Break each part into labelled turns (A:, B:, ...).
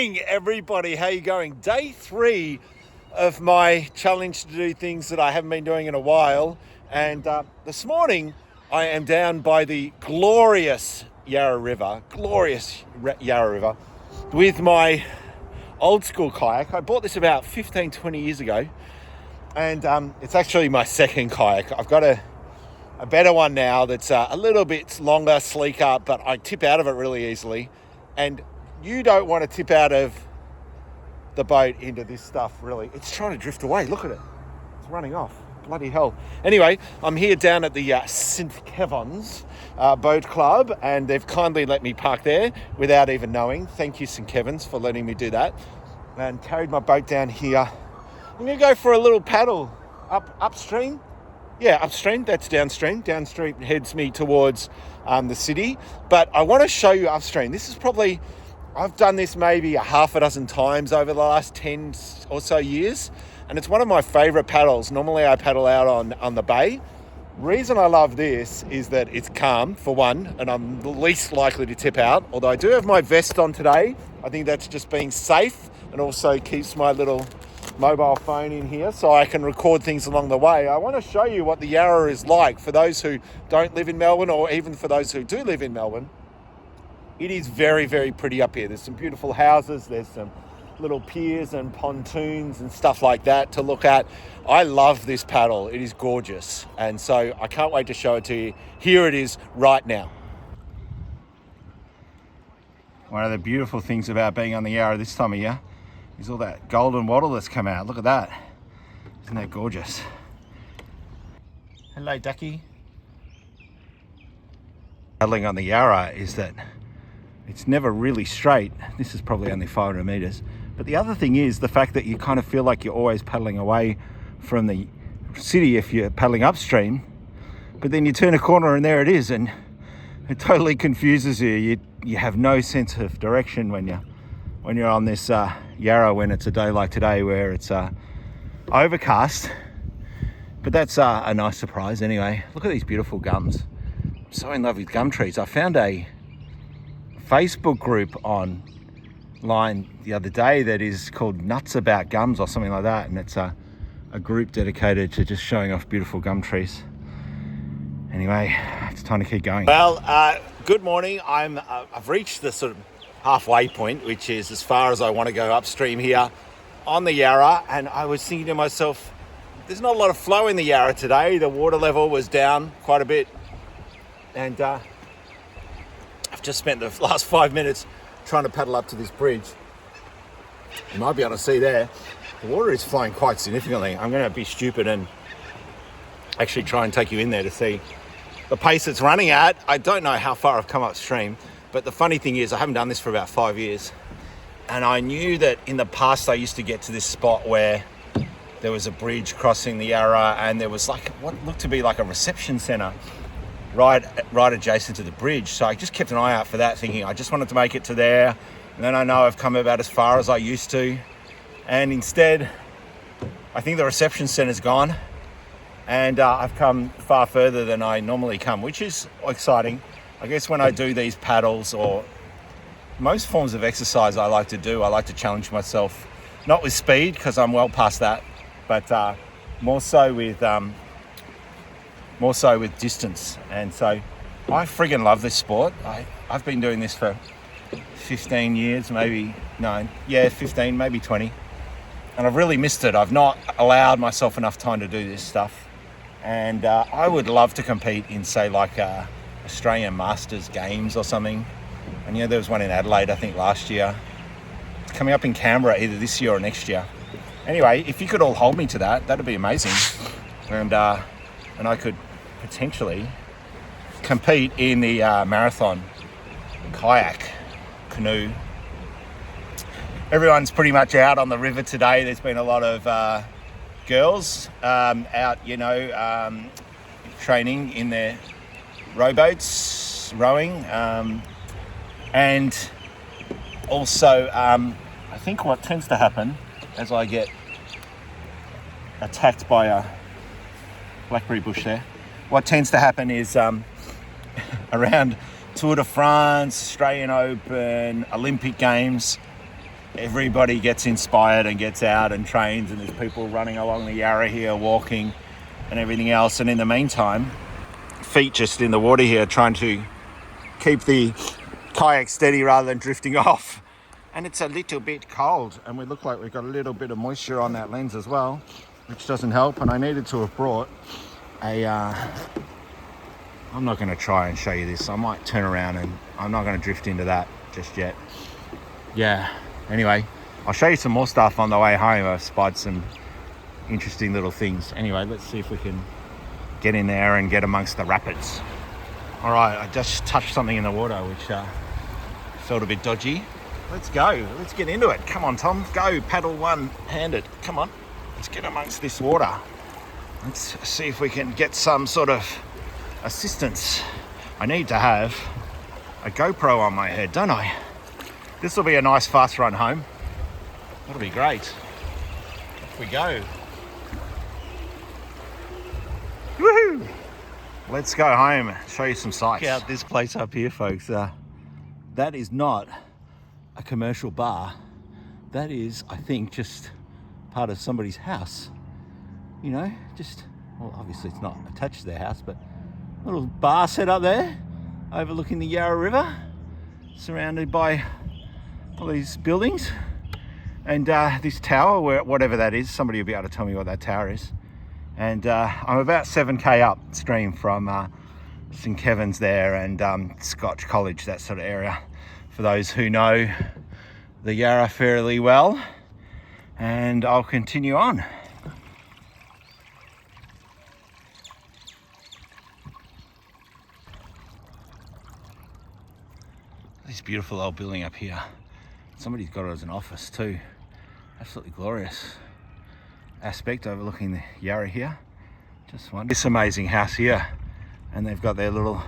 A: morning, everybody. How you going? Day 3 of my challenge to do things that I haven't been doing in a while. And this morning, I am down by the glorious Yarra River, with my old school kayak. I bought this about 15, 20 years ago. And it's actually my second kayak. I've got a better one now that's a little bit longer, sleeker, but I tip out of it really easily. And you don't want to tip out of the boat into this stuff, really. It's trying to drift away. Look at it. It's running off. Bloody hell. Anyway, I'm here down at the St. Kevin's Boat Club, and they've kindly let me park there without even knowing. Thank you, St. Kevin's, for letting me do that. And carried my boat down here. I'm going to go for a little paddle upstream. Yeah, upstream, that's downstream. Downstream heads me towards the city. But I want to show you upstream. This is probably, I've done this maybe a half a dozen times over the last 10 or so years. And it's one of my favourite paddles. Normally I paddle out on the bay. Reason I love this is that it's calm, for one, and I'm the least likely to tip out. Although I do have my vest on today. I think that's just being safe and also keeps my little mobile phone in here so I can record things along the way. I want to show you what the Yarra is like for those who don't live in Melbourne, or even for those who do live in Melbourne. It is very, very pretty up here. There's some beautiful houses. There's some little piers and pontoons and stuff like that to look at. I love this paddle. It is gorgeous. And so I can't wait to show it to you. Here it is right now. One of the beautiful things about being on the Yarra this time of year is all that golden wattle that's come out. Look at that. Isn't that gorgeous? Hello, ducky. Paddling on the Yarra is that it's never really straight. This is probably only 500 meters. But the other thing is the fact that you kind of feel like you're always paddling away from the city if you're paddling upstream. But then you turn a corner and there it is, and it totally confuses you. You have no sense of direction when you're on this Yarra, when it's a day like today where it's overcast. But that's a nice surprise anyway. Look at these beautiful gums. I'm so in love with gum trees. I found a Facebook group online the other day that is called Nuts About Gums or something like that, and it's a group dedicated to just showing off beautiful gum trees. Anyway, it's time to keep going. Well, good morning. I've reached the sort of halfway point, which is as far as I want to go upstream here on the Yarra. And I was thinking to myself, there's not a lot of flow in the Yarra today. The water level was down quite a bit. And I've just spent the last 5 minutes trying to paddle up to this bridge. You might be able to see there, the water is flowing quite significantly. I'm going to be stupid and actually try and take you in there to see the pace it's running at. I don't know how far I've come upstream. But the funny thing is, I haven't done this for about 5 years. And I knew that in the past, I used to get to this spot where there was a bridge crossing the Yarra, and there was like what looked to be like a reception centre right adjacent to the bridge. So I just kept an eye out for that, thinking I just wanted to make it to there. And then I know I've come about as far as I used to. And instead, I think the reception centre's gone. And I've come far further than I normally come, which is exciting. I guess when I do these paddles or most forms of exercise I like to challenge myself, not with speed because I'm well past that, but more so with distance. And so I friggin' love this sport. I've been doing this for 15 years, 15, maybe 20. And I've really missed it. I've not allowed myself enough time to do this stuff. And I would love to compete in, say, like Australian Masters Games or something. And there was one in Adelaide, I think, last year. It's coming up in Canberra either this year or next year. Anyway, if you could all hold me to that, that'd be amazing. And I could potentially compete in the marathon, kayak, canoe. Everyone's pretty much out on the river today. There's been a lot of girls out, training in their rowboats, rowing, and also I think what tends to happen as I get attacked by a blackberry bush there, what tends to happen is around Tour de France, Australian Open, Olympic Games, everybody gets inspired and gets out and trains, and there's people running along the Yarra here, walking and everything else. And in the meantime, feet just in the water here, trying to keep the kayak steady rather than drifting off. And it's a little bit cold, and we look like we've got a little bit of moisture on that lens as well, which doesn't help. And I needed to have brought a I'm not going to try and show you this. I might turn around, and I'm not going to drift into that just yet. Yeah, anyway, I'll show you some more stuff on the way home. I've spotted some interesting little things. Anyway, let's see if we can get in there and get amongst the rapids. All right, I just touched something in the water which felt a bit dodgy. Let's go. Let's get into it. Come on, Tom. Go. Paddle one-handed. Come on. Let's get amongst this water. Let's see if we can get some sort of assistance. I need to have a GoPro on my head, don't I? This will be a nice fast run home. That'll be great. Off we go. Woohoo! Let's go home and show you some sights. Check out this place up here, folks. That is not a commercial bar. That is, I think, just part of somebody's house. You know, just, well, obviously it's not attached to their house, but a little bar set up there overlooking the Yarra River, surrounded by all these buildings. And this tower, where whatever that is, somebody will be able to tell me what that tower is. And I'm about 7k upstream from St Kevin's there, and Scotch College, that sort of area, for those who know the Yarra fairly well. And I'll continue on. This beautiful old building up here. Somebody's got it as an office too. Absolutely glorious aspect overlooking the Yarra here. Just wonderful. This amazing house here, and they've got their little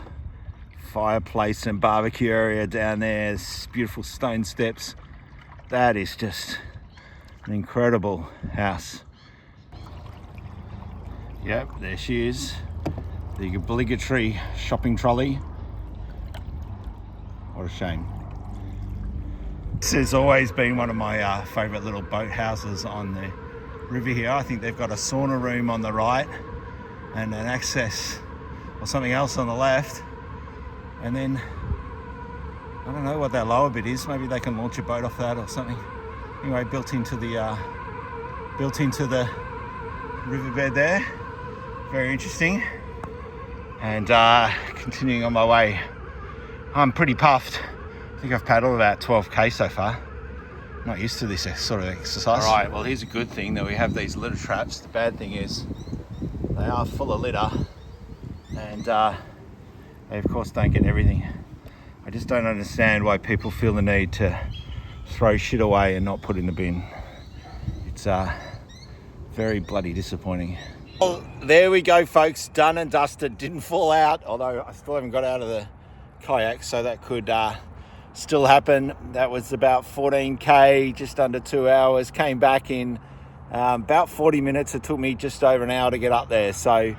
A: fireplace and barbecue area down there. There's beautiful stone steps. That is just an incredible house. Yep, there she is. The obligatory shopping trolley. What a shame. This has always been one of my favourite little boat houses on the river here. I think they've got a sauna room on the right and an access or something else on the left. And then, I don't know what that lower bit is. Maybe they can launch a boat off that or something. Anyway, built into the riverbed there. Very interesting. And continuing on my way. I'm pretty puffed. I think I've paddled about 12k so far. Not used to this sort of exercise. All right, well, here's a good thing that we have these litter traps. The bad thing is they are full of litter, and they of course don't get everything. I just don't understand why people feel the need to throw shit away and not put in the bin. It's very bloody disappointing. Well, there we go, folks. Done and dusted. Didn't fall out, although I still haven't got out of the kayak, so that could still happen. That was about 14k, just under 2 hours. Came back in about 40 minutes. It took me just over an hour to get up there, so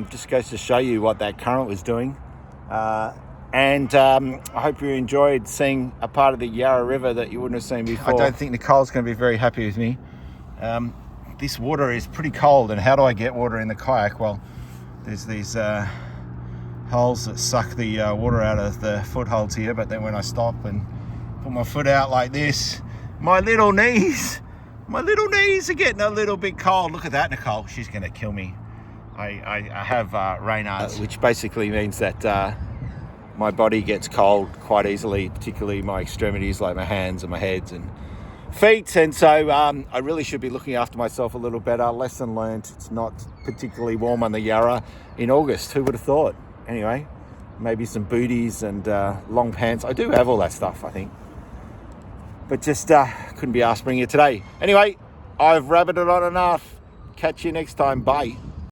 A: just goes to show you what that current was doing. And I hope you enjoyed seeing a part of the Yarra River that you wouldn't have seen before. I don't think Nicole's going to be very happy with me. This water is pretty cold, and how do I get water in the kayak? Well, there's these holes that suck the water out of the footholds here, but then when I stop and put my foot out like this, my little knees are getting a little bit cold. Look at that, Nicole. She's going to kill me. I have Raynaud's, which basically means that my body gets cold quite easily, particularly my extremities like my hands and my heads and feet, and so I really should be looking after myself a little better. Lesson learned. It's not particularly warm on the Yarra in August. Who would have thought? Anyway, maybe some booties and long pants. I do have all that stuff, I think, but just couldn't be asked to bring it today. Anyway, I've rabbited on enough. Catch you next time. Bye.